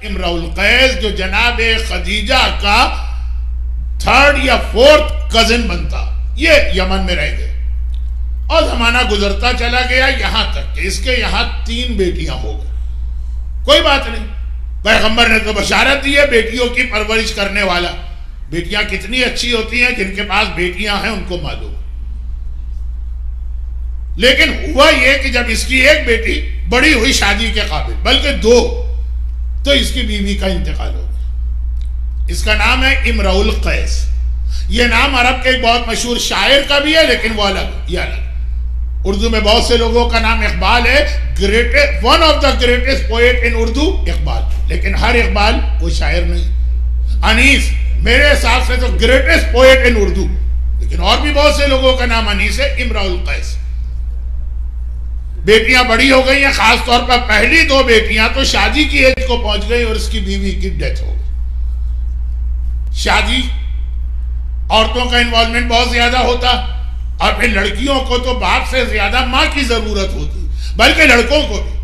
امرؤ القیس جو جناب خدیجہ کا 3rd یا 4th کزن بنتا، یہ یمن میں رہ گئے اور زمانہ گزرتا چلا گیا یہاں تک کہ اس کے یہاں 3 بیٹیاں ہو گئی. کوئی بات نہیں، پیغمبر نے تو بشارت دی ہے بیٹیوں کی پرورش کرنے والا. بیٹیاں کتنی اچھی ہوتی ہیں، جن کے پاس بیٹیاں ہیں ان کو معلوم. لیکن ہوا یہ کہ جب اس کی ایک بیٹی بڑی ہوئی شادی کے قابل، بلکہ 2، تو اس کی بیوی کا انتقال ہو گیا. اس کا نام ہے امرؤ القیس. یہ نام عرب کے ایک بہت مشہور شاعر کا بھی ہے، لیکن وہ الگ، یہ الگ. اردو میں بہت سے لوگوں کا نام اقبال ہے، one of the greatest poet in Urdu Iqbal, لیکن ہر اقبال وہ شاعر نہیں. انیس میرے حساب سے تو گریٹسٹ پوئٹ ان اردو، لیکن اور بھی بہت سے لوگوں کا نام انیس ہے. امرؤ القیس. بیٹیاں بڑی ہو گئی ہیں، خاص طور پر پہلی 2 بیٹیاں تو شادی کی ایج کو پہنچ گئی اور اس کی بیوی کی ڈیتھ ہو گئی. شادی عورتوں کا انوالومنٹ بہت زیادہ ہوتا، اور پھر لڑکیوں کو تو باپ سے زیادہ ماں کی ضرورت ہوتی، بلکہ لڑکوں کو بھی.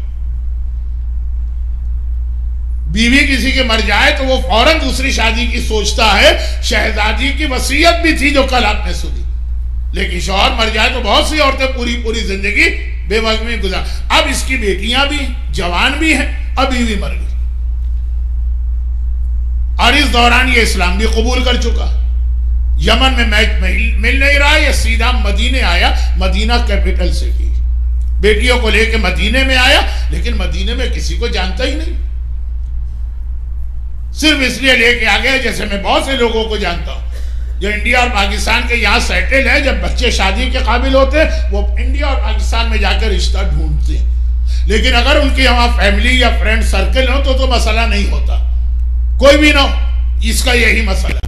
بیوی کسی کے مر جائے تو وہ فوراً دوسری شادی کی سوچتا ہے. شہزادی کی وصیت بھی تھی جو کل آپ نے سنی، لیکن شوہر مر جائے تو بہت سی عورتیں پوری زندگی بے وقت میں گزار. اب اس کی بیٹیاں بھی جوان بھی ہیں، اب بیوی مر گئی، اور اس دوران یہ اسلام بھی قبول کر چکا. یمن میں میچ مل نہیں رہا، یہ سیدھا مدینے آیا، مدینہ کیپٹل سے کی. بیٹیوں کو لے کے مدینے میں آیا، لیکن مدینے میں کسی کو جانتا ہی نہیں. صرف اس لیے لے کے آ گیا جیسے میں بہت سے لوگوں کو جانتا ہوں جو انڈیا اور پاکستان کے یہاں سیٹل ہیں. جب بچے شادی کے قابل ہوتے وہ انڈیا اور پاکستان میں جا کر رشتہ ڈھونڈتے ہیں، لیکن اگر ان کے یہاں فیملی یا فرینڈ سرکل ہو تو مسئلہ نہیں ہوتا. کوئی بھی نہ ہو، اس کا یہی مسئلہ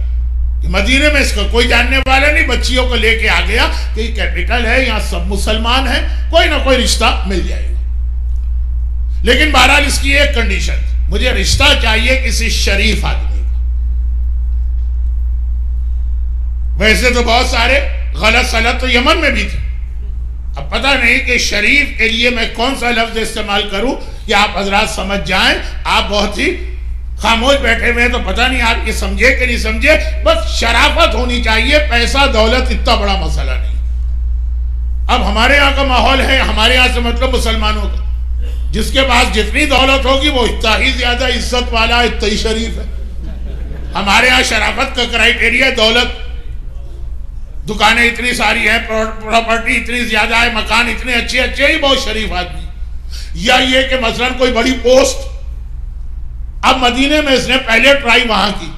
کہ مدینے میں اس کا کوئی جاننے والا نہیں. بچیوں کو لے کے آ گیا کہ یہ کیپٹل ہے، یہاں سب مسلمان ہیں، کوئی نہ کوئی رشتہ مل جائے گا. لیکن بہرحال اس کی ایک کنڈیشن، مجھے رشتہ چاہیے کسی شریف آدمی. ویسے تو بہت سارے غلط سلط تو یمن میں بھی تھے. اب پتہ نہیں کہ شریف کے لیے میں کون سا لفظ استعمال کروں یا آپ حضرات سمجھ جائیں. آپ بہت ہی خاموش بیٹھے ہوئے ہیں تو پتہ نہیں آپ یہ سمجھے کہ نہیں سمجھے. بس شرافت ہونی چاہیے، پیسہ دولت اتنا بڑا مسئلہ نہیں. اب ہمارے یہاں کا ماحول ہے، ہمارے یہاں سے مطلب مسلمانوں کا، جس کے پاس جتنی دولت ہوگی وہ اتنا ہی زیادہ عزت والا، اتنا ہی شریف ہے. ہمارے یہاں شرافت کا کرائیٹیریا دولت. دکانیں اتنی ساری ہیں، پراپرٹی اتنی زیادہ ہے، مکان اتنے اچھے ہی بہت شریف آدمی. یا یہ کہ مثلا کوئی بڑی پوسٹ. اب مدینے میں اس نے پہلے ٹرائی وہاں کی.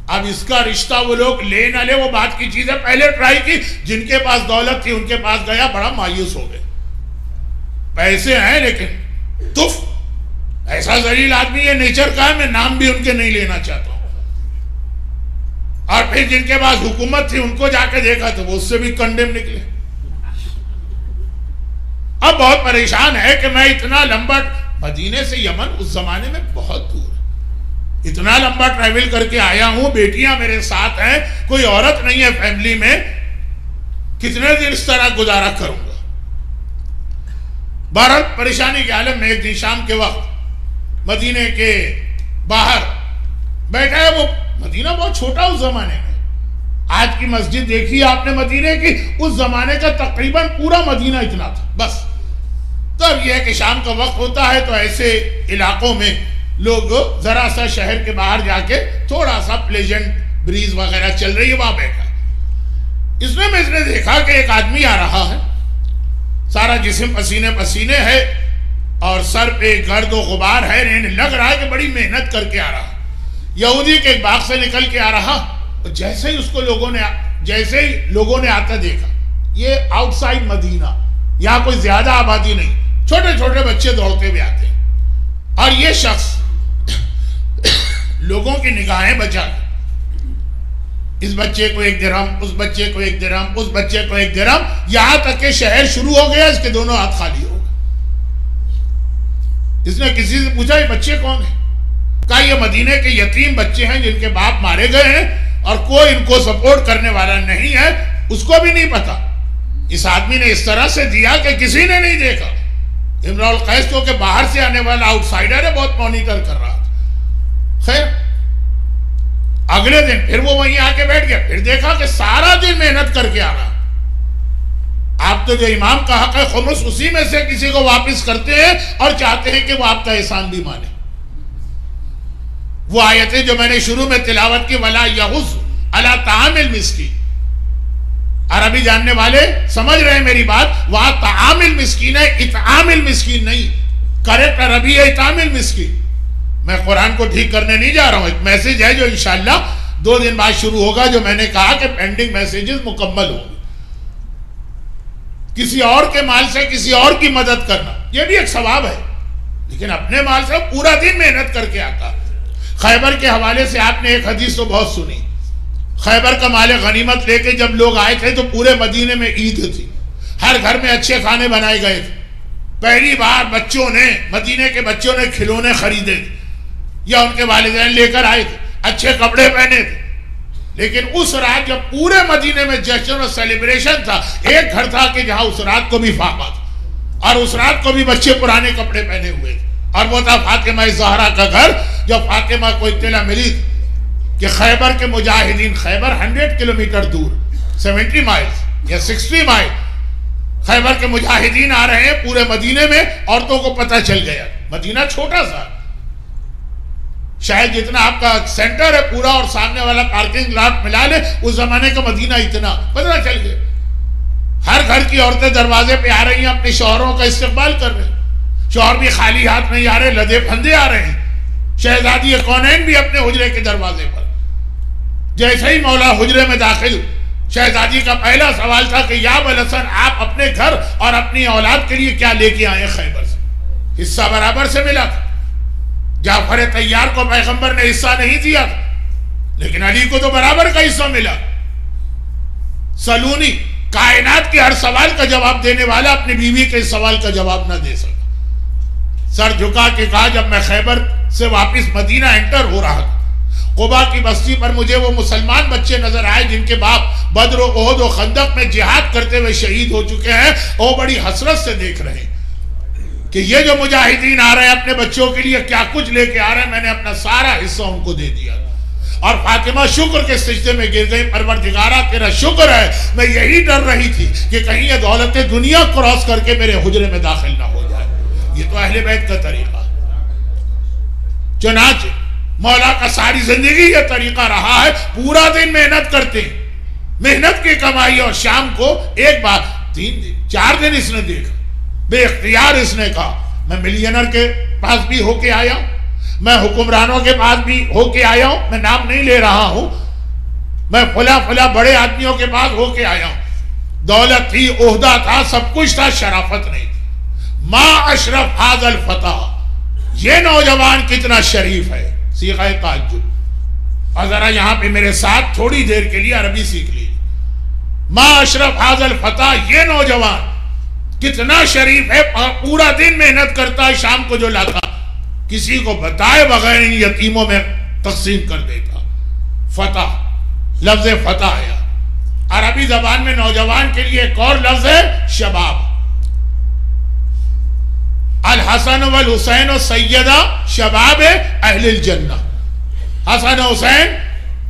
اب اس کا رشتہ وہ لوگ لے نہ لے وہ بات کی چیز ہے، پہلے ٹرائی کی. جن کے پاس دولت تھی ان کے پاس گیا، بڑا مایوس ہو گئے. پیسے ہیں لیکن تف ایسا ذلیل آدمی، یہ نیچر کا ہے، میں نام بھی ان کے نہیں لینا چاہتا ہوں. اور پھر جن کے پاس حکومت تھی ان کو جا کے دیکھا تو وہ اس سے بھی کنڈیم نکلے. اب بہت پریشان ہے کہ میں اتنا لمبا، مدینے سے یمن اس زمانے میں بہت دور ہے، اتنا لمبا ٹریول کر کے آیا ہوں، بیٹیاں میرے ساتھ ہیں، کوئی عورت نہیں ہے فیملی میں، کتنے دن اس طرح گزارا کروں گا. بہرحال پریشانی کے عالم میں ایک دن شام کے وقت مدینے کے باہر بیٹھا ہے. وہ مدینہ بہت چھوٹا اس زمانے میں، آج کی مسجد دیکھی آپ نے مدینے کی، اس زمانے کا تقریباً پورا مدینہ اتنا تھا بس. تو اب یہ ہے کہ شام کا وقت ہوتا ہے تو ایسے علاقوں میں لوگ ذرا سا شہر کے باہر جا کے تھوڑا سا پلیجنٹ بریز وغیرہ چل رہی ہے، وہاں بیٹھا. اس نے دیکھا کہ ایک آدمی آ رہا ہے، سارا جسم پسینے پسینے ہے اور سر پہ گرد و غبار ہے، لگ رہا ہے کہ بڑی محنت کر کے آ رہا. یہودی کے ایک باغ سے نکل کے آ رہا، اور جیسے ہی لوگوں نے آتا دیکھا، یہ آؤٹ سائڈ مدینہ، یہاں کوئی زیادہ آبادی نہیں، چھوٹے چھوٹے بچے دوڑتے ہوئے آتے ہیں، اور یہ شخص لوگوں کی نگاہیں بچا، اس بچے کو 1 درہم، اس بچے کو 1 درہم، اس بچے کو 1 درہم، یہاں تک کہ شہر شروع ہو گیا، اس کے دونوں ہاتھ خالی ہو گئے. اس نے کسی سے پوچھا یہ بچے کون ہیں؟ کہا یہ مدینے کے یتیم بچے ہیں جن کے باپ مارے گئے ہیں اور کوئی ان کو سپورٹ کرنے والا نہیں ہے. اس کو بھی نہیں پتا. اس آدمی نے اس طرح سے دیا کہ کسی نے نہیں دیکھا. امرؤ القیس کو کہ باہر سے آنے والا آؤٹ سائڈر ہے، بہت مانیٹر کر رہا تھا. اگلے دن پھر وہ وہیں آ کے بیٹھ گیا، پھر دیکھا کہ سارا دن محنت کر کے آ رہا. آپ تو جو امام کا حق ہے خمس اسی میں سے کسی کو واپس کرتے ہیں اور چاہتے ہیں کہ وہ آپ کا احسان بھی مانے. وہ آیتیں جو میں نے شروع میں تلاوت کی وَلَا يَحُضُّ عَلَىٰ طَعَامِ الْمِسْكِينِ، عربی جاننے والے سمجھ رہے ہیں میری بات، وہاں طعام المسکین ہے، اطعام المسکین نہیں. کریکٹ عربی ہے اطعام المسکین. میں قرآن کو ٹھیک کرنے نہیں جا رہا ہوں، ایک میسیج ہے جو انشاءاللہ 2 دن بعد شروع ہوگا، جو میں نے کہا کہ پینڈنگ میسیجز مکمل ہوں گے. کسی اور کے مال سے کسی اور کی مدد کرنا یہ بھی ایک ثواب ہے، لیکن اپنے مال سے پورا دن محنت کر کے آتا. خیبر کے حوالے سے آپ نے ایک حدیث تو بہت سنی. خیبر کا مال غنیمت لے کے جب لوگ آئے تھے تو پورے مدینے میں عید تھی، ہر گھر میں اچھے کھانے بنائے گئے تھے. پہلی بار بچوں نے، مدینے کے بچوں نے کھلونے خریدے تھے یا ان کے والدین لے کر آئے تھے، اچھے کپڑے پہنے تھے. لیکن اس رات جب پورے مدینے میں جشن اور سیلیبریشن تھا، ایک گھر تھا کہ جہاں اس رات کو بھی فاقہ تھا اور اس رات کو بھی بچے پرانے کپڑے پہنے ہوئے تھے، اور وہ تھا فاطمہ زہرا کا گھر. جب فاطمہ کو اطلاع ملی کہ خیبر کے مجاہدین، خیبر 100 کلومیٹر دور، 70 مائل یا 60 مائل، خیبر کے مجاہدین آ رہے ہیں پورے مدینے میں، عورتوں کو پتہ چل گیا. مدینہ چھوٹا سا، شاید جتنا آپ کا سینٹر ہے پورا اور سامنے والا پارکنگ لاٹ ملا لے، اس زمانے کا مدینہ اتنا پتہ چل گیا. ہر گھر کی عورتیں دروازے پہ آ رہی ہیں، اپنے شوہروں کا استقبال کر رہے ہیں. شوہر بھی خالی ہاتھ نہیں آ رہے، لدے پھندے آ رہے ہیں. شہزادی کونین بھی اپنے حجرے کے دروازے پر. جیسے ہی مولا حجرے میں داخل، شہزادی کا پہلا سوال تھا کہ یا ابوالحسن، آپ اپنے گھر اور اپنی اولاد کے لیے کیا لے کے آئے خیبر سے؟ حصہ برابر سے ملا تھا. جعفر طیار کو پیغمبر نے حصہ نہیں دیا تھا، لیکن علی کو تو برابر کا حصہ ملا. سلونی کائنات کے ہر سوال کا جواب دینے والا اپنی بیوی کے اس سوال کا جواب نہ دے سکا. سر جھکا کے کہا جب میں خیبر سے واپس مدینہ انٹر ہو رہا تھا، قبا کی بستی پر مجھے وہ مسلمان بچے نظر آئے جن کے باپ بدر و احد و خندق میں جہاد کرتے ہوئے شہید ہو چکے ہیں. وہ بڑی حسرت سے دیکھ رہے ہیں کہ یہ جو مجاہدین آ رہے ہیں اپنے بچوں کے لیے کیا کچھ لے کے آ رہے ہیں. میں نے اپنا سارا حصہ ان کو دے دیا. اور فاطمہ شکر کے سجدے میں گر گئی، پروردگارہ تیرا شکر ہے، میں یہی ڈر رہی تھی کہ کہیں یہ دولت دنیا کراس کر کے میرے حجرے میں داخل نہ ہو جائے. یہ تو اہل بیت کا طریقہ. چنانچہ مولا کا ساری زندگی یہ طریقہ رہا ہے، پورا دن محنت کرتے ہیں، محنت کی کمائی. اور شام کو ایک بار 3 دن 4 دن اس نے دیکھا، بے اختیار اس نے کہا میں ملینر کے پاس بھی ہو کے آیا ہوں، میں حکمرانوں کے پاس بھی ہو کے آیا ہوں، میں نام نہیں لے رہا ہوں، میں فلاں بڑے آدمیوں کے پاس ہو کے آیا ہوں. دولت تھی، عہدہ تھا، سب کچھ تھا، شرافت نہیں. ما اشرف ھذا الفتح، یہ نوجوان کتنا شریف ہے. صیغہ تعجب. اور ذرا یہاں پہ میرے ساتھ تھوڑی دیر کے لیے عربی سیکھ لیجیے. ما اشرف ھذا الفتح، یہ نوجوان کتنا شریف ہے، پورا دن محنت کرتا ہے، شام کو جو لاتا کسی کو بتائے بغیر ان یتیموں میں تقسیم کر دیتا. فتح، لفظ فتح ہے عربی زبان میں نوجوان کے لیے. ایک اور لفظ ہے شباب. الحسن والحسین سیدہ شباب اہل الجنہ. حسن و حسین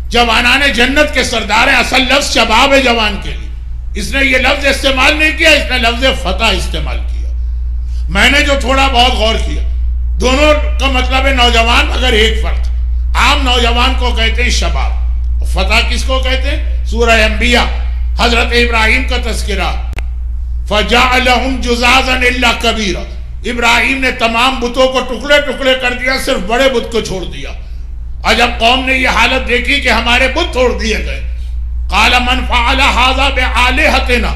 جوانان جنت کے سردار ہیں. اصل لفظ شباب ہے جوان کے لیے. اس نے یہ لفظ استعمال نہیں کیا، اس نے لفظ فتح استعمال کیا. میں نے جو تھوڑا بہت غور کیا، دونوں کا مطلب ہے نوجوان، مگر ایک فرق. عام نوجوان کو کہتے ہیں شباب، فتح کس کو کہتے ہیں؟ سورہ انبیاء حضرت ابراہیم کا تذکرہ. فَجَعَلَهُمْ جُزَازًا إِلَّا كَبِيرًا، ابراہیم نے تمام بتوں کو ٹکڑے ٹکڑے کر دیا، صرف بڑے بت کو چھوڑ دیا. اور جب قوم نے یہ حالت دیکھی کہ ہمارے بت توڑ دیے گئے، قَالَ مَنْ فَعَلَ هَذَا بِآلِهَتِنَا،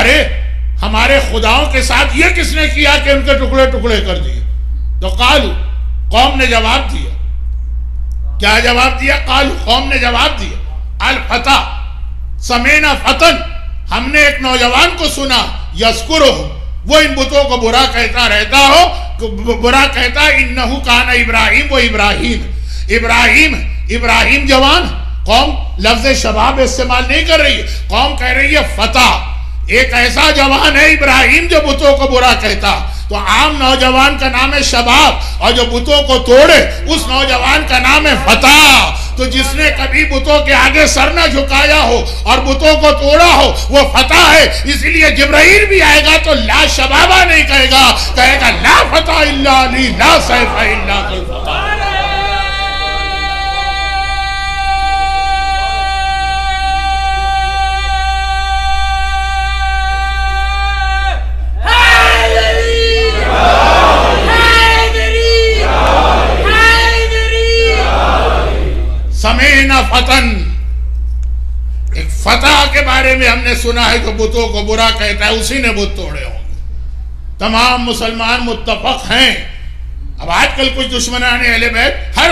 ارے ہمارے خداؤں کے ساتھ یہ کس نے کیا کہ ان کے ٹکڑے ٹکڑے کر دیے؟ تو قالو، قوم نے جواب دیا. کیا جواب دیا؟ قالو، قوم نے جواب دیا الفتح سمینا فتن، ہم نے ایک نوجوان کو سنا یذکرہم، وہ ان بتوں کو برا کہتا رہتا ہو، برا کہتا انہو کان ابراہیم و ابراہیم ابراہیم جوان. قوم لفظ شباب استعمال نہیں کر رہی ہے، قوم کہہ رہی ہے فتح، ایک ایسا جوان ہے ابراہیم جو بتوں کو برا کہتا. تو عام نوجوان کا نام ہے شباب، اور جو بتوں کو توڑے اس نوجوان کا نام ہے فتح. تو جس نے کبھی بتوں کے آگے سر نہ جھکایا ہو اور بتوں کو توڑا ہو وہ فتح ہے. اس لیے جبرائیل بھی آئے گا تو لا شبابہ نہیں کہے گا, کہے گا لا فتح الا علی لا سیف الا ذو الفقار. سمینا فتن, ایک فتح کے بارے میں ہم نے سنا ہے جو بتوں کو برا کہتا ہے اسی نے بت توڑے ہوں گے. تمام مسلمان متفق ہیں. اب آج کل کچھ دشمنان اہل بیت ہر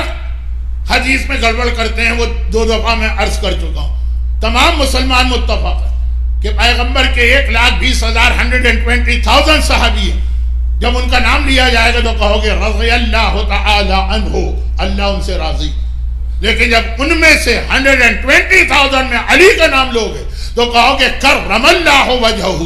حدیث میں گڑبڑ کرتے ہیں, وہ 2 دفعہ میں عرض کر چکا ہوں. تمام مسلمان متفق ہیں کہ پیغمبر کے 1,20,000 120,000 صحابی ہیں. جب ان کا نام لیا جائے گا تو کہو گے رضی اللہ تعالی عنہ, اللہ ان سے راضی. لیکن جب ان میں سے 120,000 میں علی کا نام لوگے تو کہو گے کرم اللہ وجہہ,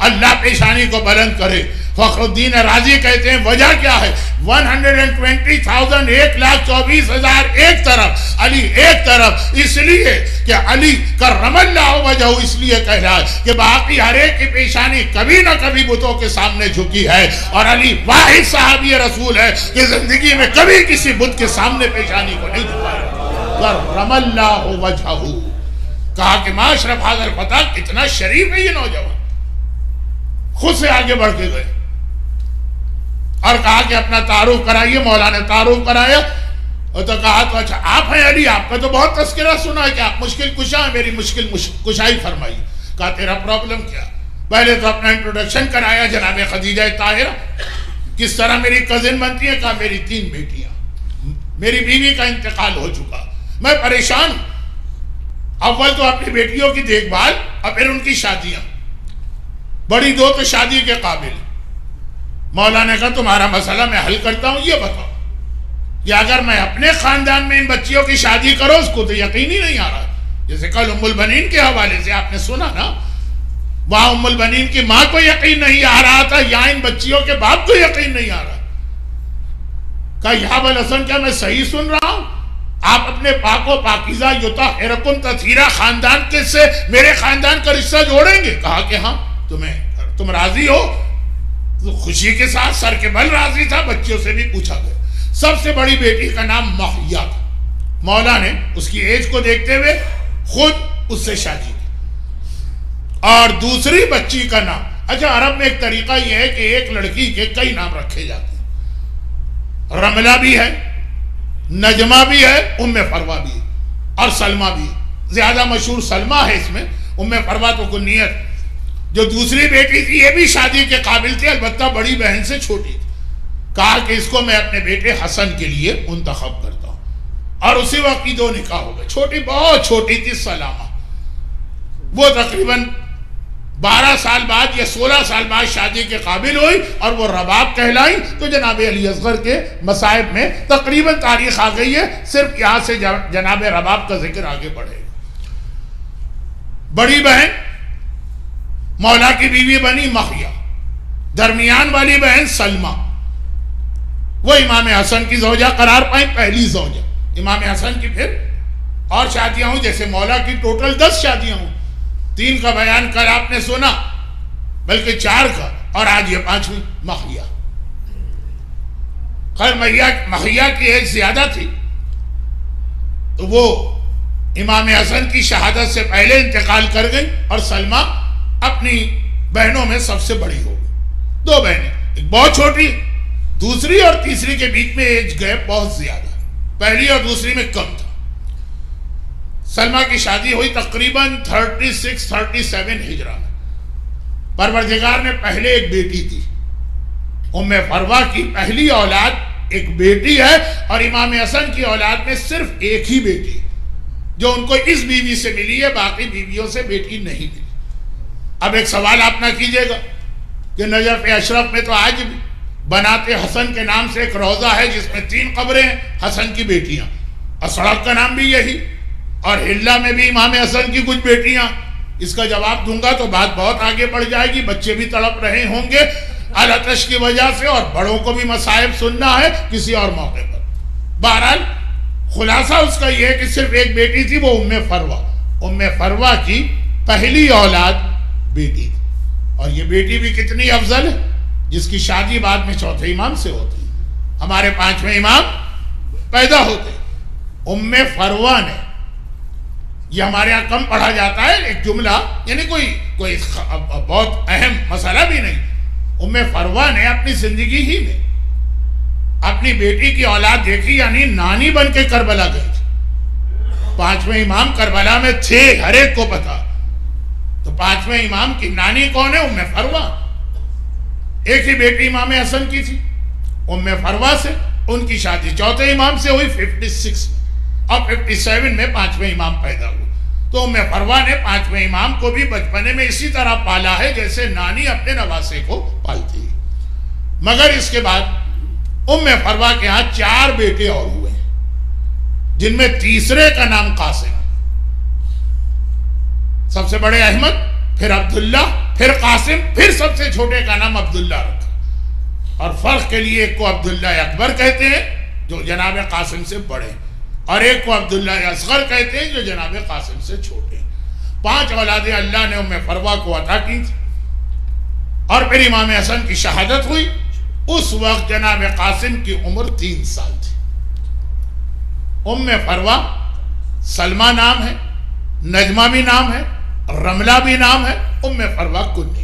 اللہ پیشانی کو بلند کرے. فخر الدین رازی کہتے ہیں وجہ کیا ہے؟ 120,000 1,24,000 ایک طرف, علی ایک طرف, اس لیے کہ علی کرم اللہ وجہہ اس لیے کہہ رہا ہے کہ باقی ہر ایک کی پیشانی کبھی نہ کبھی بتوں کے سامنے جھکی ہے, اور علی واحد صحابی رسول ہے کہ زندگی میں کبھی کسی بت کے سامنے پیشانی کو نہیں جھکایا. کرم اللہ وجہہ. کہا کہ معاشرف حاضر فتح, اتنا شریف ہے یہ نوجوان. خود سے آگے بڑھ کے گئے اور کہا کہ اپنا تعارف کرائیے. مولانا نے تعارف کرایا اور تو کہا تو اچھا آپ ہیں علی, آپ کا تو بہت تذکرہ سنا ہے کہ آپ مشکل کشا ہیں, میری مشکل کشائی فرمائی. کہا تیرا پرابلم کیا؟ پہلے تو اپنا انٹروڈکشن کرایا, جناب خدیجہ طاہرہ کس طرح میری کزن بنتی ہے. کہا میری 3 بیٹیاں, میری بیوی کا انتقال ہو چکا, میں پریشان ہوں. اول تو اپنی بیٹیوں کی دیکھ بھال اور پھر ان کی شادیاں. بڑی 2 تو شادی کے قابل. مولانا نے کہا تمہارا مسئلہ میں حل کرتا ہوں, یہ بتاؤ کہ اگر میں اپنے خاندان میں ان بچیوں کی شادی کروں, اس کو تو یقین ہی نہیں آ رہا. جیسے کل ام البنین کے حوالے سے آپ نے سنا نا, وہاں ام البنین کی ماں کو یقین نہیں آ رہا تھا, یہاں ان بچیوں کے باپ کو یقین نہیں آ رہا. کہا یا ابوالحسن کیا میں صحیح سن رہا ہوں؟ آپ اپنے پاک و پاکیزہ یطہرکم تطہیرا خاندان کے سے میرے خاندان کا رشتہ جوڑیں گے؟ کہا کہ ہاں. تم راضی ہو؟ تو خوشی کے ساتھ سر کے بل راضی تھا. بچیوں سے بھی پوچھا گیا. سب سے بڑی بیٹی کا نام محیا تھا. مولا نے اس کی ایج کو دیکھتے ہوئے خود اس سے شادی کی. اور دوسری بچی کا نام, اچھا عرب میں ایک طریقہ یہ ہے کہ ایک لڑکی کے کئی نام رکھے جاتے ہیں. رملہ بھی ہے, نجمہ بھی ہے, ام فروا بھی ہے, اور سلمہ بھی ہے. زیادہ مشہور سلمہ ہے اس میں, ام فروا تو کنیت. جو دوسری بیٹی تھی یہ بھی شادی کے قابل تھی, البتہ بڑی بہن سے چھوٹی تھی. کہا کہ اس کو میں اپنے بیٹے حسن کے لیے منتخب کرتا ہوں. اور اسی وقت کی 2 نکاح ہو گئے. چھوٹی بہت چھوٹی تھی سلامہ, وہ تقریباً 12 سال بعد یا 16 سال بعد شادی کے قابل ہوئی اور وہ رباب کہلائی. تو جناب علی اصغر کے مصائب میں تقریباً تاریخ آ گئی ہے, صرف یہاں سے جناب رباب کا ذکر آگے بڑھے. بڑی بہن مولا کی بیوی بنی محیا, درمیان والی بہن سلمہ, وہ امام حسن کی زوجہ قرار پائیں, پہلی زوجہ. امام حسن کی پھر اور شادیاں ہوں, جیسے مولا کی ٹوٹل 10 شادیاں ہوں. 3 کا بیان کر آپ نے سنا, بلکہ 4 کا, اور آج یہ 5ویں محیا. خیر محیا کی ایج زیادہ تھی تو وہ امام حسن کی شہادت سے پہلے انتقال کر گئی, اور سلمہ اپنی بہنوں میں سب سے بڑی ہو گئی. 2 بہنیں, ایک بہت چھوٹی, دوسری اور تیسری کے بیچ میں ایج گیپ بہت زیادہ, پہلی اور دوسری میں کم تھا. سلمہ کی شادی ہوئی تقریباً 36-37 ہجرہ میں. پروردگار نے پہلے ایک بیٹی تھی, ام فروا کی پہلی اولاد ایک بیٹی ہے, اور امام حسن کی اولاد میں صرف ایک ہی بیٹی جو ان کو اس بیوی سے ملی ہے, باقی بیویوں سے بیٹی نہیں ملی. اب ایک سوال آپ نہ کیجئے گا کہ نجف اشرف میں تو آج بھی بنات حسن کے نام سے ایک روضہ ہے جس میں 3 قبریں ہیں, حسن کی بیٹیاں, اور سڑک کا نام بھی یہی, اور ہلہ میں بھی امام حسن کی کچھ بیٹیاں. اس کا جواب دوں گا تو بات بہت آگے بڑھ جائے گی, بچے بھی تڑپ رہے ہوں گے الاتش کی وجہ سے, اور بڑوں کو بھی مصائب سننا ہے کسی اور موقع پر. بہرحال خلاصہ اس کا یہ ہے کہ صرف ایک بیٹی تھی، وہ ام فروہ کی پہلی اولاد بیٹی تھی. اور یہ بیٹی بھی کتنی افضل ہے، جس کی شادی بعد میں چوتھے امام سے ہوتی ہے. ہمارے 5ویں امام پیدا ہوتے. ام فروہ نے، یہ ہمارے یہاں کم پڑھا جاتا ہے ایک جملہ، یعنی کوئی بہت اہم مسئلہ بھی نہیں. ام فروہ نے اپنی زندگی ہی میں اپنی بیٹی کی اولاد دیکھی، یعنی نانی بن کے کربلا گئی تھی. 5ویں امام کربلا میں تھے، ہر ایک کو پتا. تو 5ویں امام کی نانی کون ہے؟ ام فروہ. ایک ہی بیٹی امام حسن کی تھی، ام فروہ سے ان کی شادی چوتھے امام سے ہوئی 56 میں، اور 57 میں 5ویں امام پیدا ہوئے. تو ام فروہ نے 5ویں امام کو بھی بچپنے میں اسی طرح پالا ہے جیسے نانی اپنے نواسے کو پالتی ہے. مگر اس کے بعد ام فروہ کے ہاں 4 بیٹے اور ہوئے ہیں، جن میں تیسرے کا نام قاسم، سب سے بڑے احمد، پھر عبداللہ، پھر قاسم، پھر سب سے چھوٹے کا نام عبداللہ رکھا. اور فرق کے لیے ایک کو عبداللہ اکبر کہتے ہیں جو جناب قاسم سے بڑے، اور ایک کو عبداللہ اصغر کہتے ہیں جو جناب قاسم سے چھوٹے. 5 اولادیں اللہ نے ام فروہ کو عطا کی تھی. اور پھر امام حسن کی شہادت ہوئی. اس وقت جناب قاسم کی عمر 3 سال تھی. ام فروہ سلمہ نام ہے، نجمہ بھی نام ہے، رملہ بھی نام ہے، ام فروہ کنی.